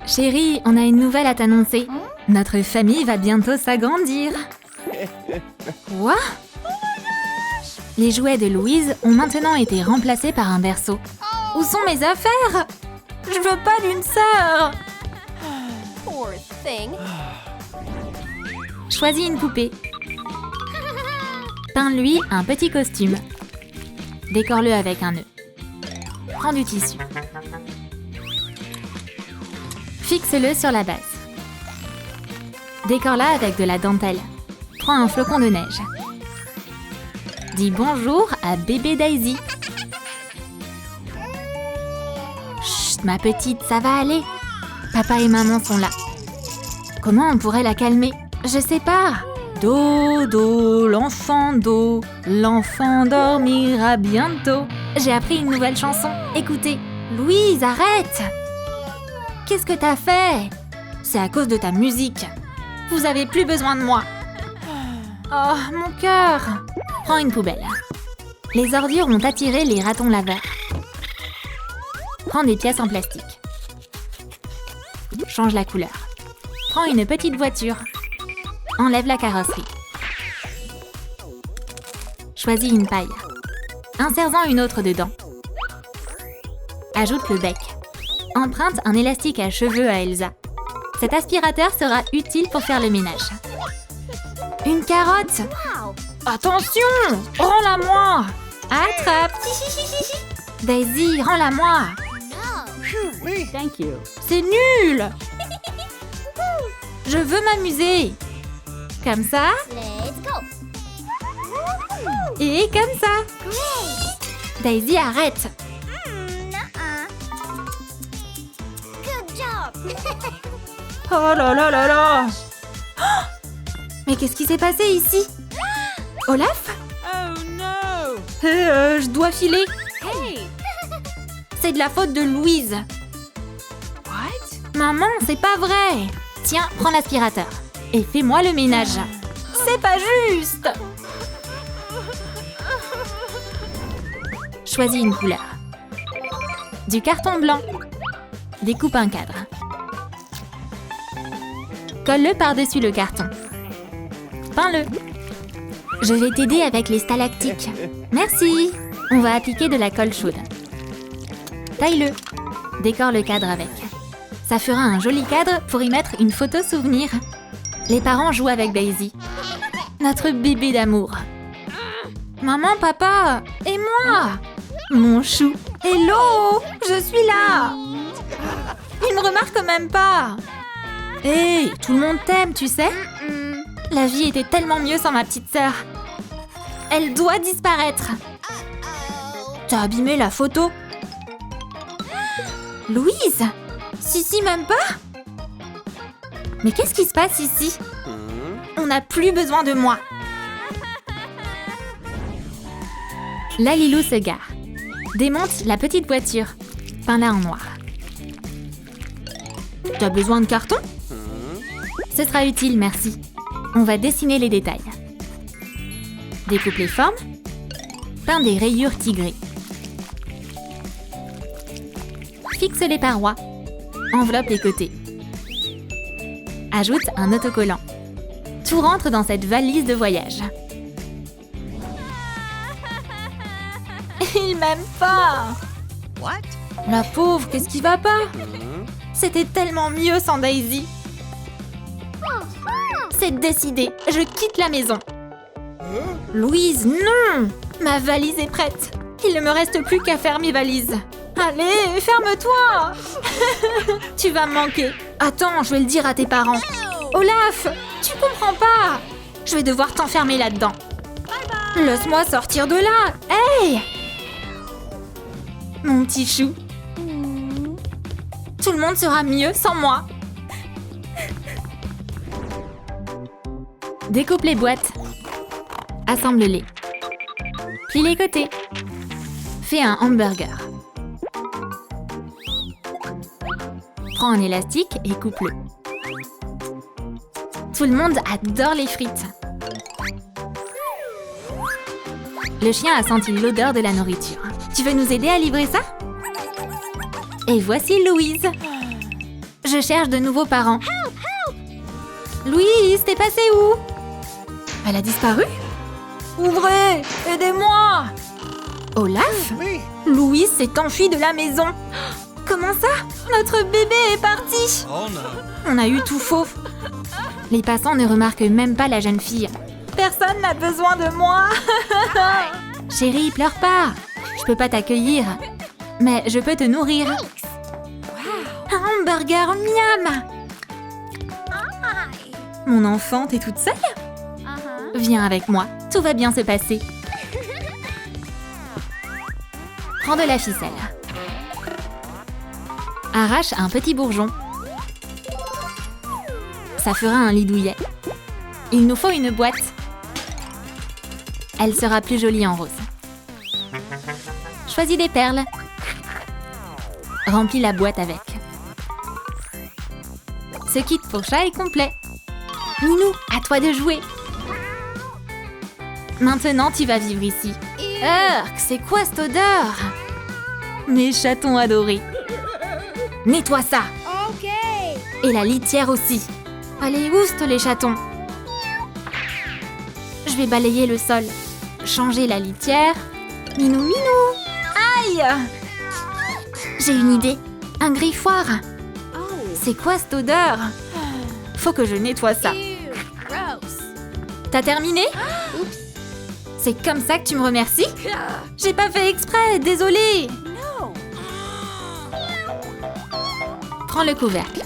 Chérie, on a une nouvelle à t'annoncer. Notre famille va bientôt s'agrandir. Quoi? Les jouets de Louise ont maintenant été remplacés par un berceau. Où sont mes affaires? Je veux pas d'une sœur. Poor thing. Choisis une poupée. Peins-lui un petit costume. Décore-le avec un nœud. Prends du tissu. Fixe-le sur la base. Décore-la avec de la dentelle. Prends un flocon de neige. Dis bonjour à bébé Daisy. Chut, ma petite, ça va aller. Papa et maman sont là. Comment on pourrait la calmer? Je sais pas. Dodo, l'enfant dormira bientôt. J'ai appris une nouvelle chanson. Écoutez. Louise, arrête! Qu'est-ce que t'as fait? C'est à cause de ta musique. Vous avez plus besoin de moi. Oh, mon cœur! Prends une poubelle. Les ordures ont attiré les ratons laveurs. Prends des pièces en plastique. Change la couleur. Prends une petite voiture. Enlève la carrosserie. Choisis une paille. Insère-en une autre dedans. Ajoute le bec. Emprunte un élastique à cheveux à Elsa. Cet aspirateur sera utile pour faire le ménage. Une carotte! Attention! Rends-la-moi! Attrape! Daisy, rends-la-moi! Thank you. C'est nul! Je veux m'amuser! Comme ça, Let's go. et comme ça! Daisy, arrête! Good job. Oh là là là là! Oh! Mais qu'est-ce qui s'est passé ici? Olaf? Oh no. Je dois filer! Hey. C'est de la faute de Louise! What? Maman, c'est pas vrai! Tiens, prends l'aspirateur et fais-moi le ménage. C'est pas juste! Choisis une couleur. Du carton blanc. Découpe un cadre. Colle-le par-dessus le carton. Peins-le. Je vais t'aider avec les stalactiques. Merci. On va appliquer de la colle chaude. Taille-le. Décore le cadre avec. Ça fera un joli cadre pour y mettre une photo souvenir. Les parents jouent avec Daisy. Notre bébé d'amour. Maman, papa, et moi? Mon chou. Hello, je suis là. Il me remarque même pas. Hey, tout le monde t'aime, tu sais? La vie était tellement mieux sans ma petite sœur. Elle doit disparaître. T'as abîmé la photo. Louise? Si, même pas? Mais qu'est-ce qui se passe ici? On n'a plus besoin de moi. La Lilou se gare. Démonte la petite voiture. Peins-la en noir. T'as besoin de carton? Ce sera utile, merci. On va dessiner les détails. Découpe les formes. Peins des rayures tigrées. Fixe les parois. Enveloppe les côtés. Ajoute un autocollant. Tout rentre dans cette valise de voyage. Il m'aime pas! What? La pauvre, qu'est-ce qui va pas? C'était tellement mieux sans Daisy. C'est décidé, je quitte la maison. Louise, non! Ma valise est prête. Il ne me reste plus qu'à faire mes valises. Allez, ferme-toi! Tu vas me manquer. Attends, je vais le dire à tes parents. Olaf, tu comprends pas? Je vais devoir t'enfermer là-dedans. Laisse-moi sortir de là. Hey! Mon petit chou. Tout le monde sera mieux sans moi. Découpe les boîtes. Assemble-les. Plie les côtés. Fais un hamburger. Prends un élastique et coupe-le. Tout le monde adore les frites. Le chien a senti l'odeur de la nourriture. Tu veux nous aider à livrer ça? Et voici Louise. Je cherche de nouveaux parents. Louise, t'es passée où? Elle a disparu? Ouvrez! Aidez-moi! Olaf? Louise s'est enfuie de la maison. Comment ça? Notre bébé est parti! Oh no. On a eu tout faux. Les passants ne remarquent même pas la jeune fille. Personne n'a besoin de moi. Chérie, pleure pas. Je peux pas t'accueillir. Mais je peux te nourrir. Un hamburger, miam! Mon enfant, t'es toute seule? Viens avec moi, tout va bien se passer. Prends de la ficelle. Arrache un petit bourgeon. Ça fera un lit douillet. Il nous faut une boîte. Elle sera plus jolie en rose. Choisis des perles. Remplis la boîte avec. Ce kit pour chat est complet. Minou, à toi de jouer. Maintenant, tu vas vivre ici. C'est quoi cette odeur? Mes chatons adorés. Nettoie ça. Ok. Et la litière aussi. Allez, oust les chatons. Je vais balayer le sol. Changer la litière. Minou, minou. Aïe! J'ai une idée. Un griffoir. C'est quoi cette odeur? Faut que je nettoie ça. Gross. T'as terminé? C'est comme ça que tu me remercies? J'ai pas fait exprès, désolée. No. Prends le couvercle.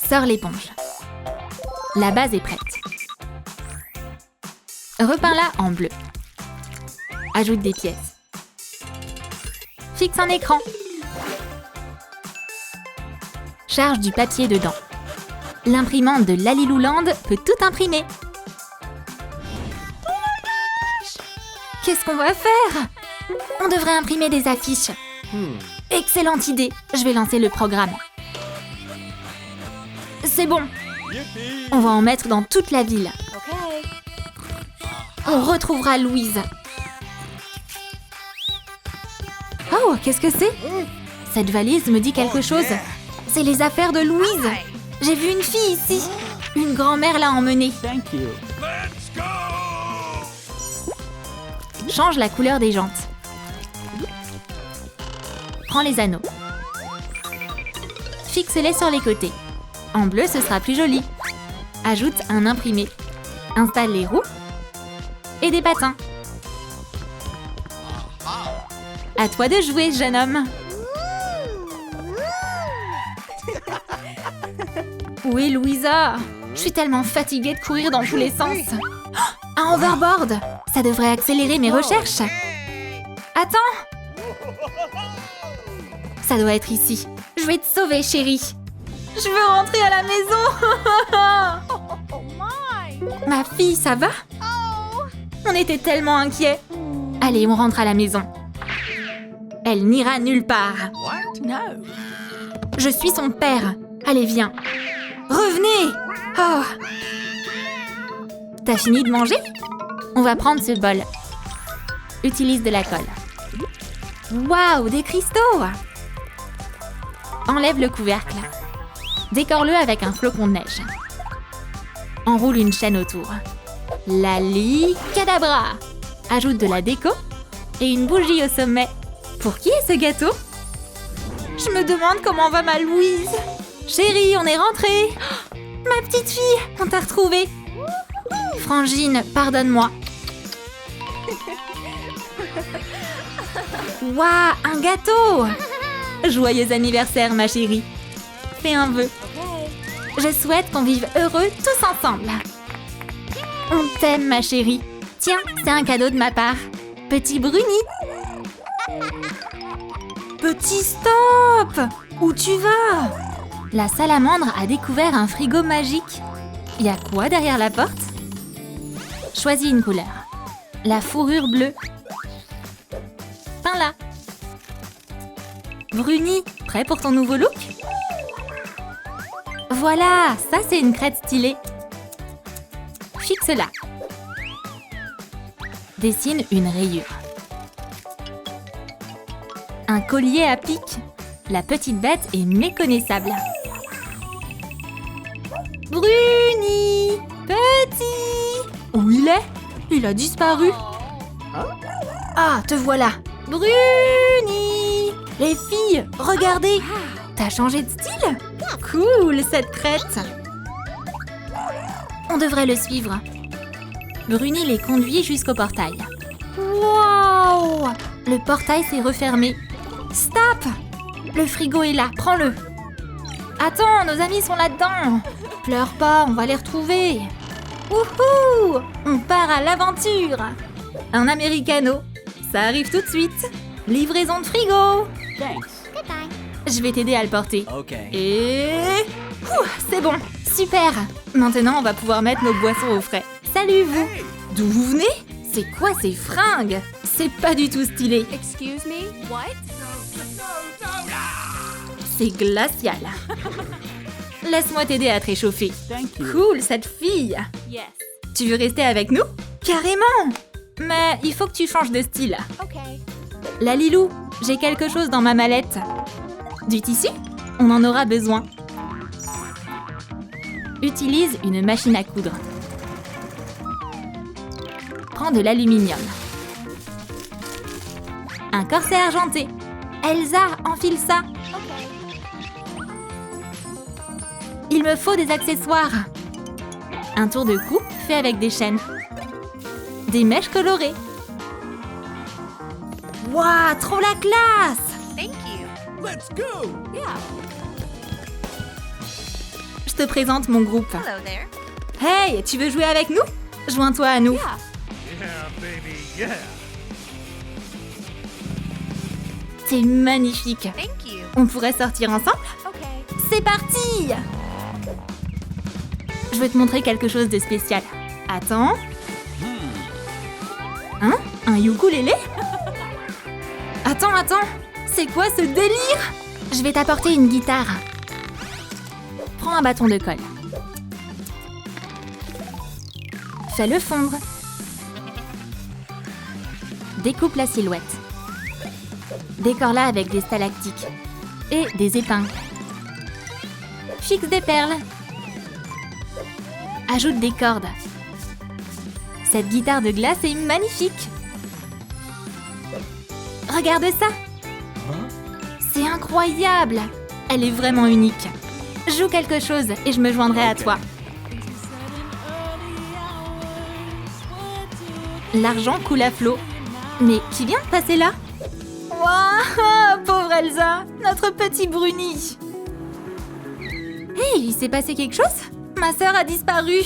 Sors l'éponge. La base est prête. Repeins-la en bleu. Ajoute des pièces. Fixe un écran. Charge du papier dedans. L'imprimante de Lalilouland peut tout imprimer. Qu'est-ce qu'on va faire? On devrait imprimer des affiches. Excellente idée. Je vais lancer le programme. C'est bon. On va en mettre dans toute la ville. Ok. On retrouvera Louise. Oh, qu'est-ce que c'est? Cette valise me dit quelque chose. C'est les affaires de Louise. J'ai vu une fille ici. Une grand-mère l'a emmenée. Thank you. Change la couleur des jantes. Prends les anneaux. Fixe-les sur les côtés. En bleu, ce sera plus joli. Ajoute un imprimé. Installe les roues. Et des patins. À toi de jouer, jeune homme. Où est Louisa? Je suis tellement fatiguée de courir dans tous les sens. Oh, un hoverboard! Ça devrait accélérer mes recherches. Attends! Ça doit être ici. Je vais te sauver, chérie. Je veux rentrer à la maison. Oh my. Ma fille, ça va? On était tellement inquiets. Allez, on rentre à la maison. Elle n'ira nulle part. What? No. Je suis son père. Allez, viens. Revenez! Oh! T'as fini de manger? On va prendre ce bol. Utilise de la colle. Waouh, des cristaux! Enlève le couvercle. Décore-le avec un flocon de neige. Enroule une chaîne autour. Lali cadabra! Ajoute de la déco et une bougie au sommet. Pour qui est ce gâteau? Je me demande comment va ma Louise. Chérie, on est rentrés. Oh, ma petite fille, on t'a retrouvée. Frangine, pardonne-moi. Waouh, un gâteau! Joyeux anniversaire, ma chérie. Fais un vœu. Je souhaite qu'on vive heureux tous ensemble. On t'aime, ma chérie. Tiens, c'est un cadeau de ma part. Petit Bruni. Petit stop! Où tu vas? La salamandre a découvert un frigo magique. Y a quoi derrière la porte? Choisis une couleur. La fourrure bleue. Peins-la. Bruni, prêt pour ton nouveau look? Voilà, ça c'est une crête stylée. Fixe-la. Dessine une rayure. Un collier à pic. La petite bête est méconnaissable. Bruni! Petit! Où il est? Il a disparu. Ah, te voilà. Bruni! Les filles, regardez! T'as changé de style? Cool, cette crête! On devrait le suivre. Bruni les conduit jusqu'au portail. Wow! Le portail s'est refermé. Stop! Le frigo est là, prends-le. Attends, nos amis sont là-dedans. Pleure pas, on va les retrouver. Wouhou! On part à l'aventure. Un americano. Ça arrive tout de suite. Livraison de frigo. Thanks. Je vais t'aider à le porter. Okay. Et... Ouh, c'est bon. Super. Maintenant, on va pouvoir mettre nos boissons au frais. Salut, vous. D'où vous venez? C'est quoi ces fringues? C'est pas du tout stylé. Excuse me? What? C'est glacial. Laisse-moi t'aider à te réchauffer. Thank you. Cool, cette fille. Yes. Tu veux rester avec nous? Carrément. Mais il faut que tu changes de style. Okay. La Lilou, j'ai quelque chose dans ma mallette. Du tissu? On en aura besoin. Utilise une machine à coudre. Prends de l'aluminium. Un corset argenté. Elsa, enfile ça. Okay. Il me faut des accessoires. Un tour de cou fait avec des chaînes. Des mèches colorées. Waouh, trop la classe! Thank you. Let's go. Yeah. Je te présente mon groupe. Hello there. Hey, tu veux jouer avec nous? Joins-toi à nous. Yeah. Yeah, baby, yeah. C'est magnifique. Thank you. On pourrait sortir ensemble? Okay. C'est parti! Je veux te montrer quelque chose de spécial. Attends. Hein? Un ukulélé? Attends. C'est quoi ce délire? Je vais t'apporter une guitare. Prends un bâton de colle. Fais-le fondre. Découpe la silhouette. Décore-la avec des stalactiques et des épingles. Fixe des perles. Ajoute des cordes. Cette guitare de glace est magnifique. Regarde ça. C'est incroyable. Elle est vraiment unique. Joue quelque chose et je me joindrai à toi. L'argent coule à flot. Mais qui vient de passer là? Waouh, pauvre Elsa, notre petit Bruni. Hey, il s'est passé quelque chose? Ma sœur a disparu.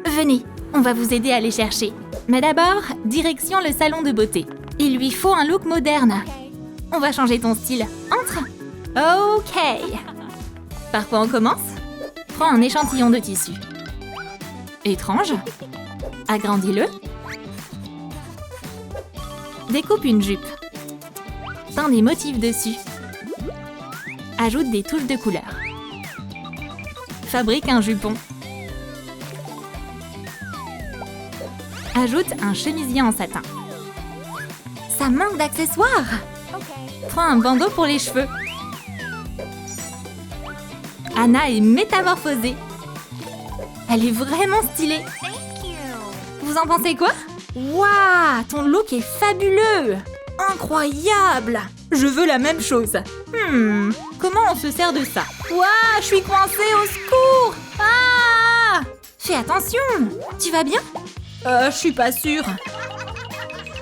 Venez, on va vous aider à les chercher. Mais d'abord, direction le salon de beauté. Il lui faut un look moderne. Okay. On va changer ton style. Entre. Ok. Par quoi on commence? Prends un échantillon de tissu. Étrange. Agrandis-le. Découpe une jupe. Peins des motifs dessus. Ajoute des touches de couleur. Fabrique un jupon. Ajoute un chemisier en satin. Ça manque d'accessoires. Okay. Prends un bandeau pour les cheveux. Anna est métamorphosée. Elle est vraiment stylée. Thank you. Vous en pensez quoi? Waouh, ton look est fabuleux. Incroyable. Je veux la même chose. Comment on se sert de ça? Waouh, je suis coincée, au secours. Ah! Fais attention. Tu vas bien? Je suis pas sûre.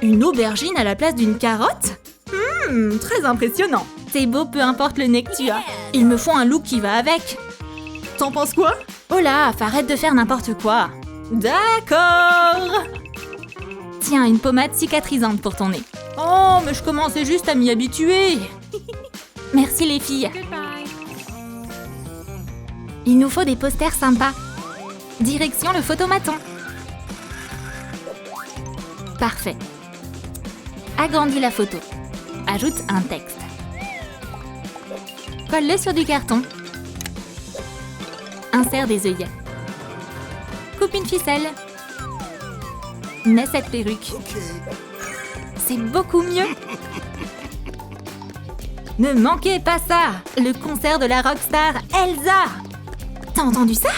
Une aubergine à la place d'une carotte? Très impressionnant. C'est beau, peu importe le nez que tu as. Il me faut un look qui va avec. T'en penses quoi? Oh là, arrête de faire n'importe quoi. D'accord. Tiens, une pommade cicatrisante pour ton nez. Oh, mais je commençais juste à m'y habituer. Merci les filles. Goodbye. Il nous faut des posters sympas. Direction le photomaton. Parfait. Agrandis la photo. Ajoute un texte. Colle-le sur du carton. Insère des œillets. Coupe une ficelle. Mets cette perruque. C'est beaucoup mieux. Ne manquez pas ça! Le concert de la rockstar Elsa! T'as entendu ça?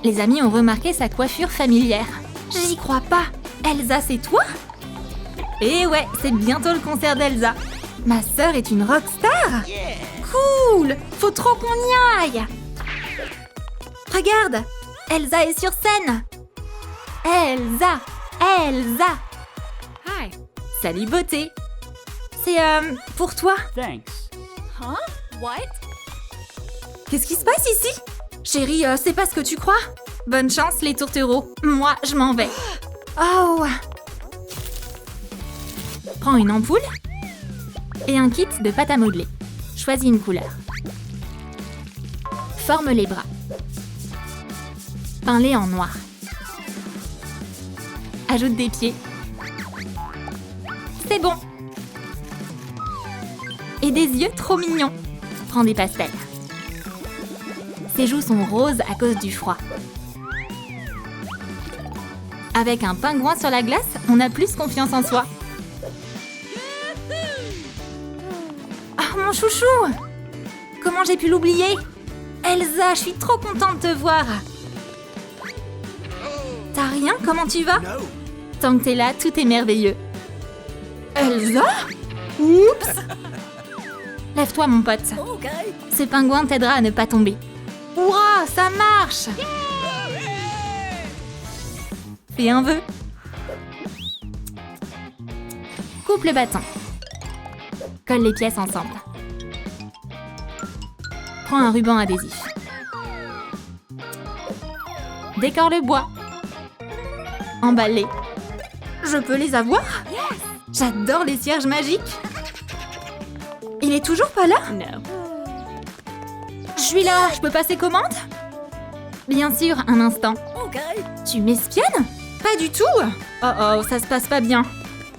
Les amis ont remarqué sa coiffure familière. J'y crois pas! Elsa, c'est toi? Eh ouais, c'est bientôt le concert d'Elsa. Ma sœur est une rockstar? Cool! Faut trop qu'on y aille! Regarde! Elsa est sur scène! Elsa! Elsa! Hi. Salut beauté! C'est, pour toi. Thanks. Huh? What? Qu'est-ce qui se passe ici? Chérie, c'est pas ce que tu crois? Bonne chance les tourtereaux. Moi, je m'en vais. Oh! Prends une ampoule et un kit de pâte à modeler. Choisis une couleur. Forme les bras. Peins-les en noir. Ajoute des pieds. C'est bon. Et des yeux trop mignons. Prends des pastels. Ses joues sont roses à cause du froid. Avec un pingouin sur la glace, on a plus confiance en soi. Ah, mon chouchou! Comment j'ai pu l'oublier? Elsa, je suis trop contente de te voir. T'as rien? Comment tu vas? Tant que t'es là, tout est merveilleux. Elsa? Oups! Lève-toi, mon pote. Okay. Ce pingouin t'aidera à ne pas tomber. Ouah, ça marche! Fais un vœu. Coupe le bâton. Colle les pièces ensemble. Prends un ruban adhésif. Décore le bois. Emballe-les. Je peux les avoir? J'adore les cierges magiques. Il est toujours pas là? No. Je suis là, je peux passer commande? Bien sûr, un instant. Okay. Tu m'espionnes? Pas du tout. Oh oh, ça se passe pas bien.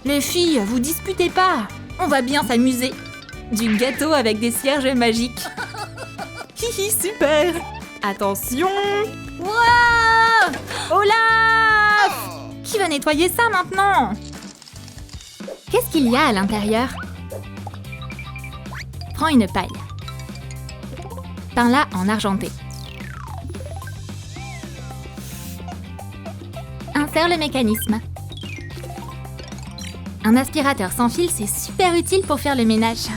Les filles, vous disputez pas. On va bien s'amuser. Du gâteau avec des cierges magiques. Hihi, super. Attention. Wouah! Olaf! Qui va nettoyer ça maintenant? Qu'est-ce qu'il y a à l'intérieur? Prends une paille. Peins-la en argenté. Insère le mécanisme. Un aspirateur sans fil, c'est super utile pour faire le ménage.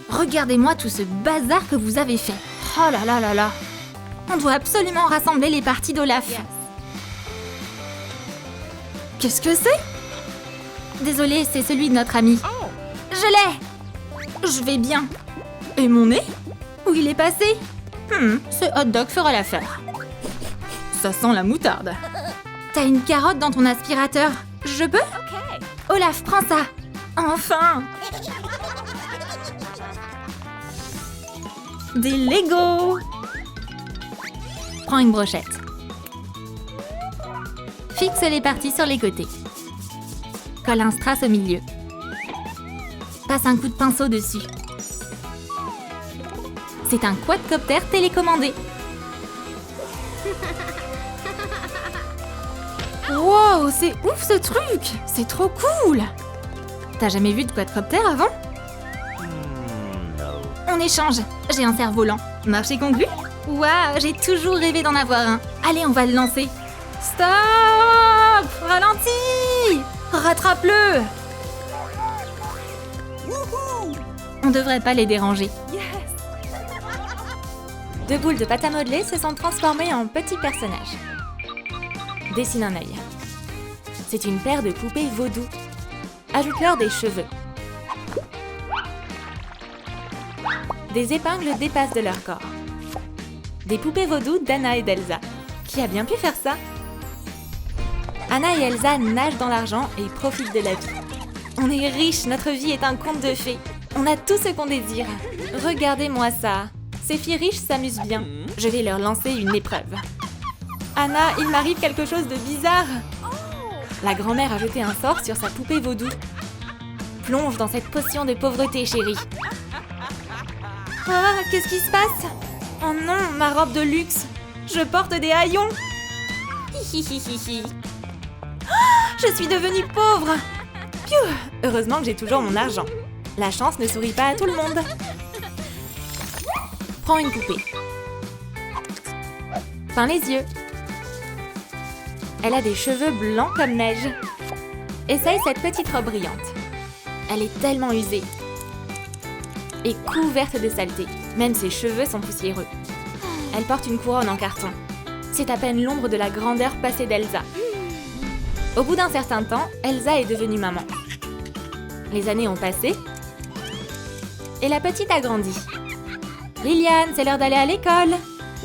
Regardez-moi tout ce bazar que vous avez fait. Oh là là là là. On doit absolument rassembler les parties d'Olaf. Qu'est-ce que c'est? Désolée, c'est celui de notre ami. Je l'ai! Je vais bien. Et mon nez? Où il est passé? Ce hot dog fera l'affaire. Ça sent la moutarde. T'as une carotte dans ton aspirateur. Je peux? Okay. Olaf, prends ça. Enfin! Des Legos! Prends une brochette. Fixe les parties sur les côtés. Colle un strass au milieu. Passe un coup de pinceau dessus. C'est un quadcopter télécommandé. Wow, c'est ouf ce truc! C'est trop cool! T'as jamais vu de quadcopter avant? On échange. J'ai un cerf-volant. Marché conclu? Waouh, j'ai toujours rêvé d'en avoir un. Allez, on va le lancer. Stop! Ralentis! Rattrape-le! On devrait pas les déranger. Deux boules de pâte à modeler se sont transformées en petits personnages. Dessine un œil. C'est une paire de poupées vaudou. Ajoute-leur des cheveux. Des épingles dépassent de leur corps. Des poupées vaudou d'Anna et d'Elsa. Qui a bien pu faire ça? Anna et Elsa nagent dans l'argent et profitent de la vie. On est riches, notre vie est un conte de fées. On a tout ce qu'on désire. Regardez-moi ça. Ces filles riches s'amusent bien. Je vais leur lancer une épreuve. Anna, il m'arrive quelque chose de bizarre. La grand-mère a jeté un sort sur sa poupée vaudou. Plonge dans cette potion de pauvreté, chérie. Ah, qu'est-ce qui se passe? Oh non, ma robe de luxe. Je porte des haillons. Hihihihi. Ah, je suis devenue pauvre. Piou, heureusement que j'ai toujours mon argent. La chance ne sourit pas à tout le monde. Prends une poupée. Peins les yeux. Elle a des cheveux blancs comme neige. Essaye cette petite robe brillante. Elle est tellement usée. Et couverte de saleté. Même ses cheveux sont poussiéreux. Elle porte une couronne en carton. C'est à peine l'ombre de la grandeur passée d'Elsa. Au bout d'un certain temps, Elsa est devenue maman. Les années ont passé. Et la petite a grandi. Liliane, c'est l'heure d'aller à l'école.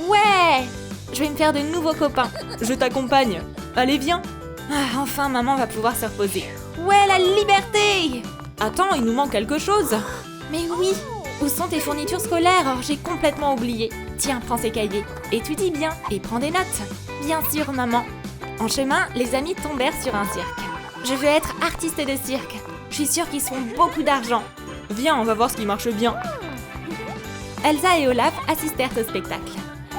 Ouais! Je vais me faire de nouveaux copains. Je t'accompagne. Allez, viens. Ah, enfin, maman va pouvoir se reposer. Ouais, la liberté! Attends, il nous manque quelque chose. Mais oui! Où sont tes fournitures scolaires? Oh, j'ai complètement oublié. Tiens, prends ces cahiers. Étudie bien et prends des notes. Bien sûr, maman. En chemin, les amis tombèrent sur un cirque. Je veux être artiste de cirque. Je suis sûre qu'ils seront beaucoup d'argent. Viens, on va voir ce qui marche bien. Elsa et Olaf assistèrent au spectacle.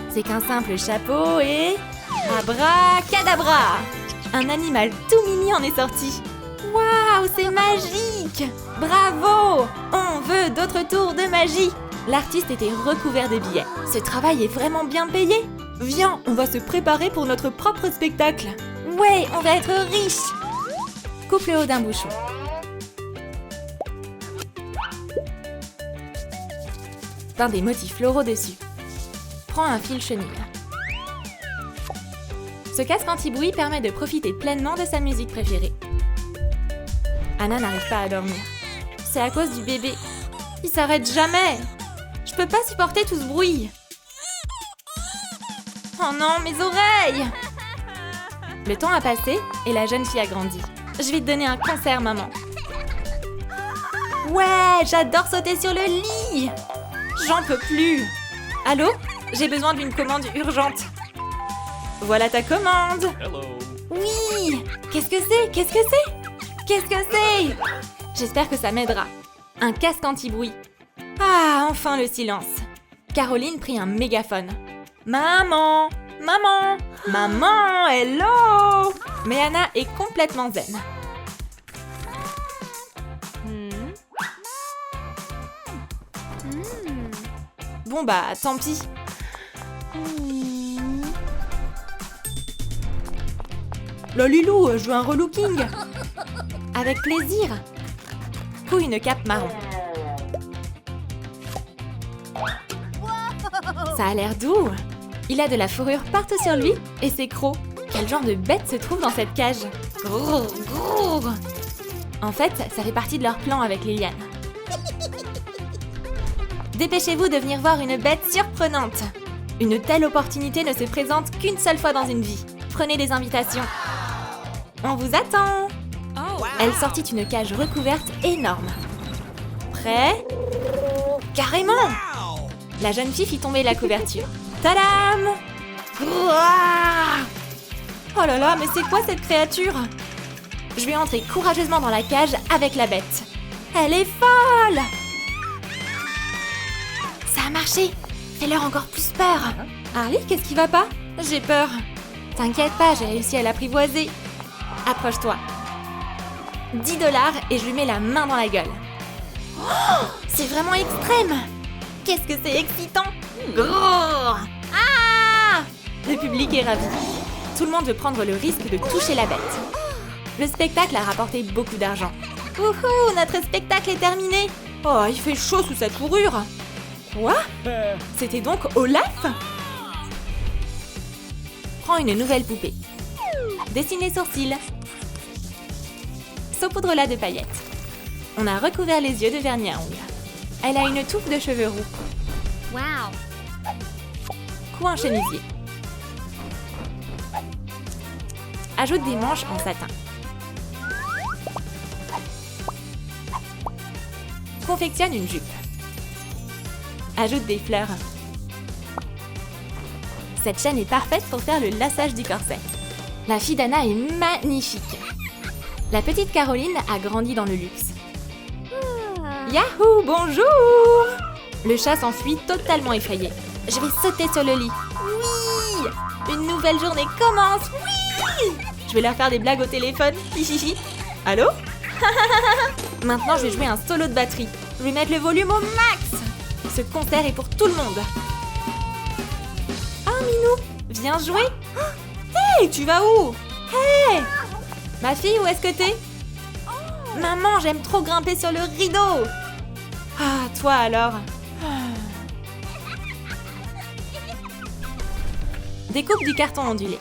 C'est qu'un simple chapeau et... Abracadabra! Un animal tout mini en est sorti. Waouh, c'est magique! Bravo! On veut d'autres tours de magie! L'artiste était recouvert de billets. Ce travail est vraiment bien payé. Viens, on va se préparer pour notre propre spectacle. Ouais, on va être riches! Coupe le haut d'un bouchon. Peins des motifs floraux dessus. Prends un fil chenille. Ce casque anti-bruit permet de profiter pleinement de sa musique préférée. Anna n'arrive pas à dormir. C'est à cause du bébé. Il s'arrête jamais. Je peux pas supporter tout ce bruit. Oh non, mes oreilles! Le temps a passé et la jeune fille a grandi. Je vais te donner un concert, maman. Ouais, j'adore sauter sur le lit. J'en peux plus. Allô? J'ai besoin d'une commande urgente. Voilà ta commande. Hello. Oui! Qu'est-ce que c'est? Qu'est-ce que c'est? Qu'est-ce que c'est? J'espère que ça m'aidera. Un casque anti-bruit. Ah, enfin le silence. Caroline prit un mégaphone. Maman! Maman! Maman! Hello! Mais Anna est complètement zen. Bon bah, tant pis. Lolilou, je veux un relooking. Avec plaisir. Coup une cape marron. Ça a l'air doux. Il a de la fourrure partout sur lui et ses crocs. Quel genre de bête se trouve dans cette cage? Grrr, grrr. En fait, ça fait partie de leur plan avec Liliane. Dépêchez-vous de venir voir une bête surprenante. Une telle opportunité ne se présente qu'une seule fois dans une vie. Prenez des invitations. On vous attend. Elle sortit une cage recouverte énorme. Prêt? Carrément! La jeune fille fit tomber la couverture. Tadam! Ouah! Oh là là, mais c'est quoi cette créature? Je vais entrer courageusement dans la cage avec la bête. Elle est folle! Ça a marché! Fais-leur encore plus peur! Harley, qu'est-ce qui va pas? J'ai peur. T'inquiète pas, j'ai réussi à l'apprivoiser. Approche-toi. 10 $ et je lui mets la main dans la gueule. Oh, c'est vraiment extrême! Qu'est-ce que c'est excitant! Grrr! Ah! Le public est ravi. Tout le monde veut prendre le risque de toucher la bête. Le spectacle a rapporté beaucoup d'argent. Wouhou! Notre spectacle est terminé! Oh, il fait chaud sous cette fourrure! Quoi? C'était donc Olaf? Prends une nouvelle poupée. Dessine les sourcils. Saupoudre-la de paillettes. On a recouvert les yeux de vernis à ongles. Elle a une touffe de cheveux roux. Wow. Coup un chemisier. Ajoute des manches en satin. Confectionne une jupe. Ajoute des fleurs. Cette chaîne est parfaite pour faire le laçage du corset. La fille d'Anna est magnifique. La petite Caroline a grandi dans le luxe. Yahoo, bonjour! Le chat s'enfuit totalement effrayé. Je vais sauter sur le lit. Oui! Une nouvelle journée commence. Oui! Je vais leur faire des blagues au téléphone. Hihihi. Allô? Maintenant, je vais jouer un solo de batterie. Je vais mettre le volume au max. Ce concert est pour tout le monde. Ah, Minou, viens jouer. Hey, tu vas où? Hey! Ma fille, où est-ce que t'es? Maman, j'aime trop grimper sur le rideau. Ah, toi alors? Découpe du carton ondulé.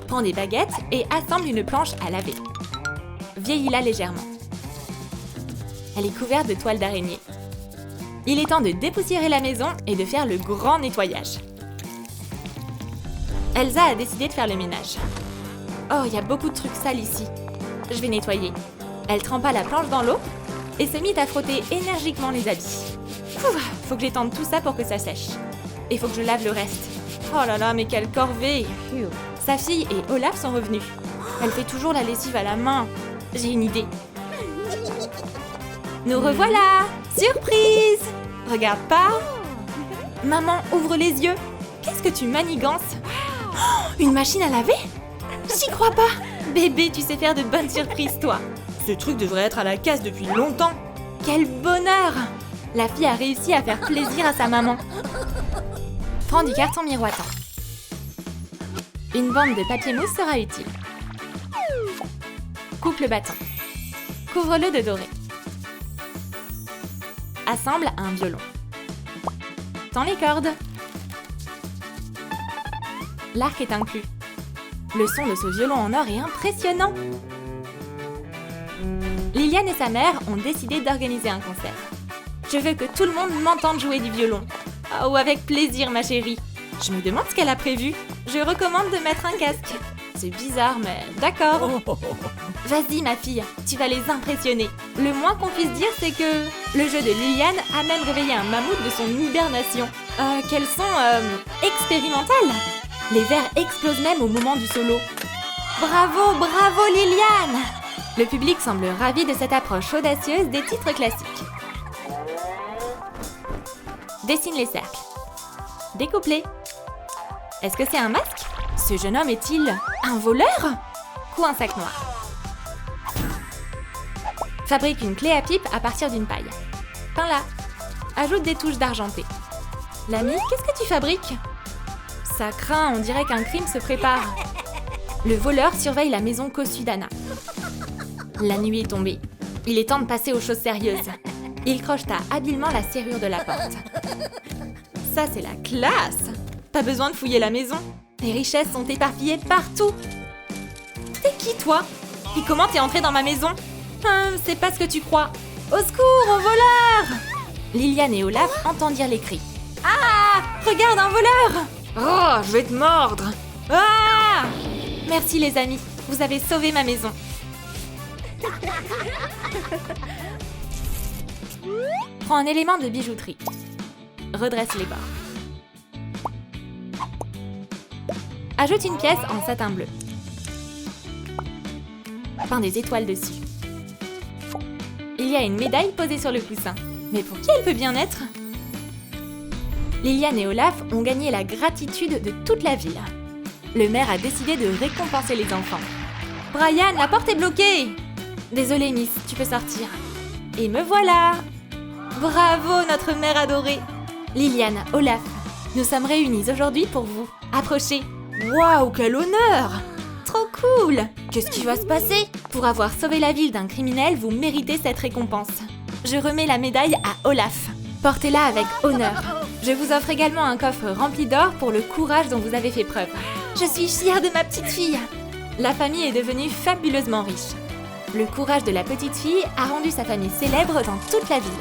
Prends des baguettes et assemble une planche à laver. Vieillis-la légèrement. Elle est couverte de toiles d'araignée. Il est temps de dépoussiérer la maison et de faire le grand nettoyage. Elsa a décidé de faire le ménage. Oh, il y a beaucoup de trucs sales ici. Je vais nettoyer. Elle trempa la planche dans l'eau et se mit à frotter énergiquement les habits. Faut que j'étende tout ça pour que ça sèche. Et faut que je lave le reste. Oh là là, mais quelle corvée! Sa fille et Olaf sont revenus. Elle fait toujours la lessive à la main. J'ai une idée. Nous revoilà! Surprise! Regarde pas! Maman, ouvre les yeux! Qu'est-ce que tu manigances? Oh, une machine à laver? J'y crois pas! Bébé, tu sais faire de bonnes surprises, toi! Ce truc devrait être à la casse depuis longtemps! Quel bonheur! La fille a réussi à faire plaisir à sa maman. Prends du carton miroitant. Une bande de papier mousse sera utile. Coupe le bâton. Couvre-le de doré. Assemble un violon. Tends les cordes. L'arc est inclus. Le son de ce violon en or est impressionnant. Liliane et sa mère ont décidé d'organiser un concert. Je veux que tout le monde m'entende jouer du violon. Oh, avec plaisir, ma chérie. Je me demande ce qu'elle a prévu. Je recommande de mettre un casque. C'est bizarre, mais d'accord. Vas-y, ma fille, tu vas les impressionner. Le moins qu'on puisse dire, c'est que le jeu de Liliane a même réveillé un mammouth de son hibernation. Quel son expérimental. Les verres explosent même au moment du solo. Bravo, bravo Liliane! Le public semble ravi de cette approche audacieuse des titres classiques. Dessine les cercles. Découpe-les. Est-ce que c'est un masque? Ce jeune homme est-il un voleur? Couds un sac noir. Fabrique une clé à pipe à partir d'une paille. Peins-la. Ajoute des touches d'argenté. L'ami, qu'est-ce que tu fabriques? Ça craint, on dirait qu'un crime se prépare. Le voleur surveille la maison cossue d'Anna. La nuit est tombée. Il est temps de passer aux choses sérieuses. Il crocheta habilement la serrure de la porte. Ça, c'est la classe! Pas besoin de fouiller la maison. Les richesses sont éparpillées partout. T'es qui, toi? Et comment t'es entré dans ma maison? C'est pas ce que tu crois. Au secours, au voleur! Liliane et Olaf entendirent les cris. Ah! Regarde, un voleur! Oh, je vais te mordre! Ah! Merci, les amis. Vous avez sauvé ma maison. Prends un élément de bijouterie. Redresse les bords. Ajoute une pièce en satin bleu. Peins des étoiles dessus. Il y a une médaille posée sur le coussin. Mais pour qui elle peut bien être? Liliane et Olaf ont gagné la gratitude de toute la ville. Le maire a décidé de récompenser les enfants. Brian, la porte est bloquée! Désolée, Miss, tu peux sortir. Et me voilà! Bravo, notre mère adorée! Liliane, Olaf, nous sommes réunis aujourd'hui pour vous. Approchez! Waouh, quel honneur! Trop cool! Qu'est-ce qui va se passer? Pour avoir sauvé la ville d'un criminel, vous méritez cette récompense. Je remets la médaille à Olaf. Portez-la avec honneur. Je vous offre également un coffre rempli d'or pour le courage dont vous avez fait preuve. Je suis fière de ma petite fille! La famille est devenue fabuleusement riche. Le courage de la petite fille a rendu sa famille célèbre dans toute la ville.